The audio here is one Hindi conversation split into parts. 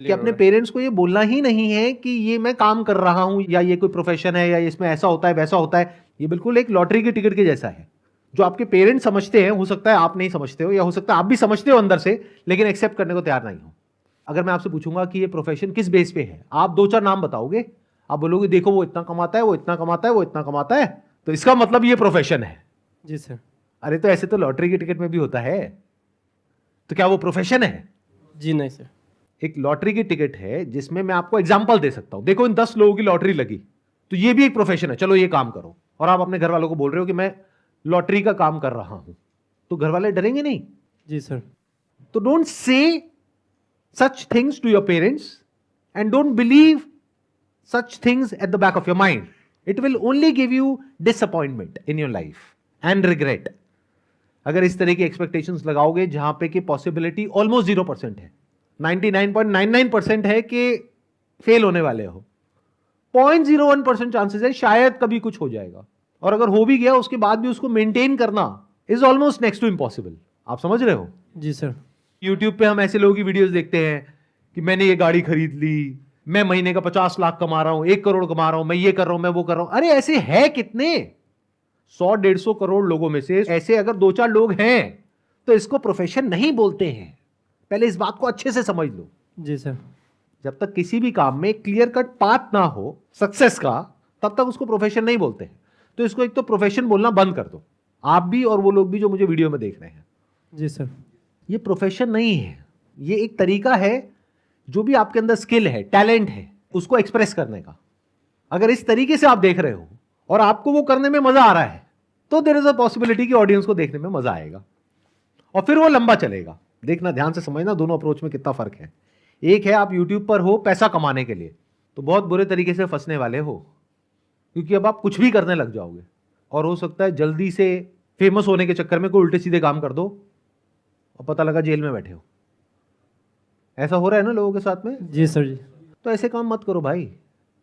कि अपने पेरेंट्स को ये बोलना ही नहीं है कि ये मैं काम कर रहा हूं या ये कोई प्रोफेशन है या इसमें ऐसा होता है वैसा होता है। ये बिल्कुल एक लॉटरी के टिकट के जैसा है। जो आपके पेरेंट्स समझते हैं, हो सकता है आप नहीं समझते हो, या हो सकता है आप भी समझते हो अंदर से लेकिन एक्सेप्ट करने को तैयार नहीं हो। अगर मैं आपसे पूछूंगा कि ये प्रोफेशन किस बेस पे है, आप दो चार नाम बताओगे। आप बोलोगे देखो वो इतना कमाता है, वो इतना कमाता है, वो इतना कमाता है, तो इसका मतलब ये प्रोफेशन है। जी सर। अरे तो ऐसे तो लॉटरी के टिकट में भी होता है, तो क्या वो प्रोफेशन है? जी नहीं सर। एक लॉटरी की टिकट है जिसमें मैं आपको एग्जांपल दे सकता हूं। देखो इन 10 लोगों की लॉटरी लगी, तो ये भी एक प्रोफेशन है, चलो ये काम करो। और आप अपने घर वालों को बोल रहे हो कि मैं लॉटरी का काम कर रहा हूं, तो घर वाले डरेंगे नहीं? जी सर। तो don't say such things to your parents and don't believe such things at the back of your mind. It will only give you disappointment in your life and regret. अगर इस तरह की एक्सपेक्टेशंस लगाओगे जहां पे कि पॉसिबिलिटी ऑलमोस्ट 0% है, 99.99% है कि फेल होने वाले हो, 0.01% चांसेस है शायद कभी कुछ हो जाएगा, और अगर हो भी गया उसके बाद भी उसको मेंटेन करना is almost next to impossible. आप समझ रहे हो? जी सर। यूट्यूब पे हम ऐसे लोगों की वीडियोस देखते हैं कि मैंने ये गाड़ी खरीद ली, मैं महीने का 50 लाख कमा रहा हूं, 1 करोड़ कमा रहा हूं, मैं ये कर रहा हूं, मैं वो कर रहा हूं. अरे ऐसे है कितने? 100-150 करोड़ लोगों में से ऐसे अगर 2-4 लोग हैं तो इसको प्रोफेशन नहीं बोलते हैं. पहले इस बात को अच्छे से समझ लो. जी सर। जब तक किसी भी काम में क्लियर कट पाथ ना हो सक्सेस का, तब तक उसको प्रोफेशन नहीं बोलते हैं. तो इसको एक तो प्रोफेशन बोलना बंद कर दो, आप भी और वो लोग भी जो मुझे वीडियो में देख रहे हैं. जी सर। ये प्रोफेशन नहीं है, ये एक तरीका है. जो भी आपके अंदर स्किल है, टैलेंट है, उसको एक्सप्रेस करने का. अगर इस तरीके से आप देख रहे हो और आपको वो करने में मजा आ रहा है, तो देयर इज अ पॉसिबिलिटी कि ऑडियंस को देखने में मजा आएगा और फिर वो लंबा चलेगा. देखना, ध्यान से समझना दोनों अप्रोच में कितना फर्क है. एक है आप यूट्यूब पर हो पैसा कमाने के लिए, तो बहुत बुरे तरीके से फंसने वाले हो, क्योंकि अब आप कुछ भी करने लग जाओगे और हो सकता है जल्दी से फेमस होने के चक्कर में कोई उल्टे सीधे काम कर दो और पता लगा जेल में बैठे हो. ऐसा हो रहा है ना लोगों के साथ में. जी सर। जी। तो ऐसे काम मत करो भाई.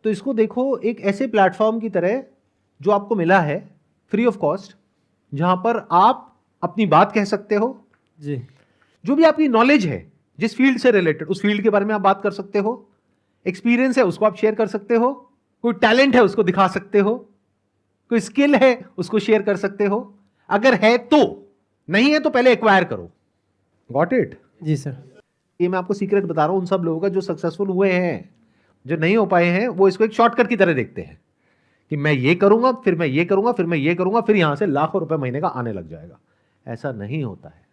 तो इसको देखो एक ऐसे प्लेटफॉर्म की तरह जो आपको मिला है फ्री ऑफ कॉस्ट, जहां पर आप अपनी बात कह सकते हो. जी। जो भी आपकी नॉलेज है, जिस फील्ड से रिलेटेड, उस फील्ड के बारे में आप बात कर सकते हो. एक्सपीरियंस है उसको आप शेयर कर सकते हो. कोई टैलेंट है उसको दिखा सकते हो. कोई स्किल है उसको शेयर कर सकते हो. अगर है तो, नहीं है तो पहले एक्वायर करो. Got it? जी सर। ये मैं आपको सीक्रेट बता रहा हूं उन सब लोगों का जो सक्सेसफुल हुए हैं. जो नहीं हो पाए हैं वो इसको एक शॉर्टकट की तरह देखते हैं कि मैं ये करूंगा, फिर मैं ये करूंगा, फिर मैं ये करूंगा, फिर यहां से लाखों रुपए महीने का आने लग जाएगा. ऐसा नहीं होता है.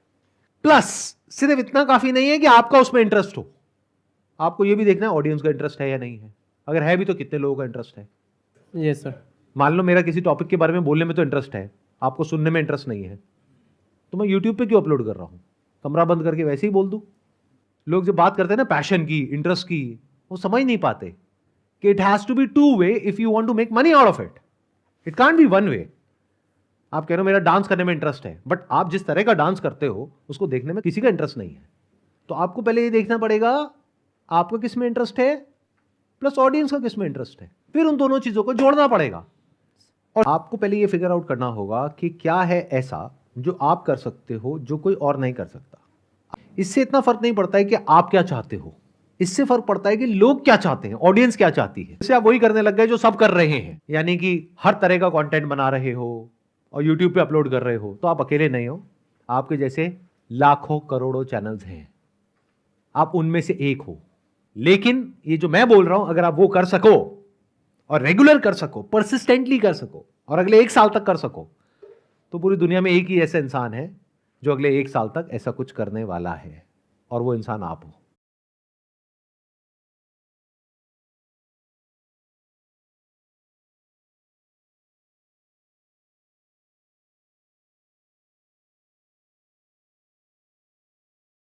प्लस सिर्फ इतना काफी नहीं है कि आपका उसमें इंटरेस्ट हो, आपको यह भी देखना है ऑडियंस का इंटरेस्ट है या नहीं है. अगर है भी तो कितने लोगों का इंटरेस्ट है. Yes sir. मान लो मेरा किसी टॉपिक के बारे में बोलने में तो इंटरेस्ट है, आपको सुनने में इंटरेस्ट नहीं है, तो मैं यूट्यूब पे क्यों अपलोड कर रहा हूं? कमरा बंद करके वैसे ही बोल दूं. लोग जब बात करते हैं ना पैशन की, इंटरेस्ट की, वो समझ नहीं पाते कि it has to be two way if you want to make money out of it. It can't be one way. आप कह रहे हो मेरा डांस करने में इंटरेस्ट है, बट आप जिस तरह का डांस करते हो उसको देखने में किसी का इंटरेस्ट नहीं है. तो आपको पहले ये देखना पड़ेगा आपको किस में इंटरेस्ट है, प्लस ऑडियंस का किस में इंटरेस्ट है. फिर उन दोनों चीजों को जोड़ना पड़ेगा. और आपको पहले ये फिगर आउट करना होगा कि क्या है ऐसा जो आप कर सकते हो जो कोई और नहीं कर सकता. इससे इतना फर्क नहीं पड़ता है कि आप क्या चाहते हो, इससे फर्क पड़ता है कि लोग क्या चाहते हैं, ऑडियंस क्या चाहती है. इससे आप वही करने लग गए जो सब कर रहे हैं, यानी कि हर तरह का कंटेंट बना रहे हो और यूट्यूब पे अपलोड कर रहे हो. तो आप अकेले नहीं हो, आपके जैसे लाखों करोड़ों चैनल्स हैं, आप उनमें से एक हो. लेकिन ये जो मैं बोल रहा हूं, अगर आप वो कर सको और रेगुलर कर सको, परसिस्टेंटली कर सको और अगले 1 साल तक कर सको, तो पूरी दुनिया में एक ही ऐसा इंसान है जो अगले 1 साल तक ऐसा कुछ करने वाला है, और वो इंसान आप हो.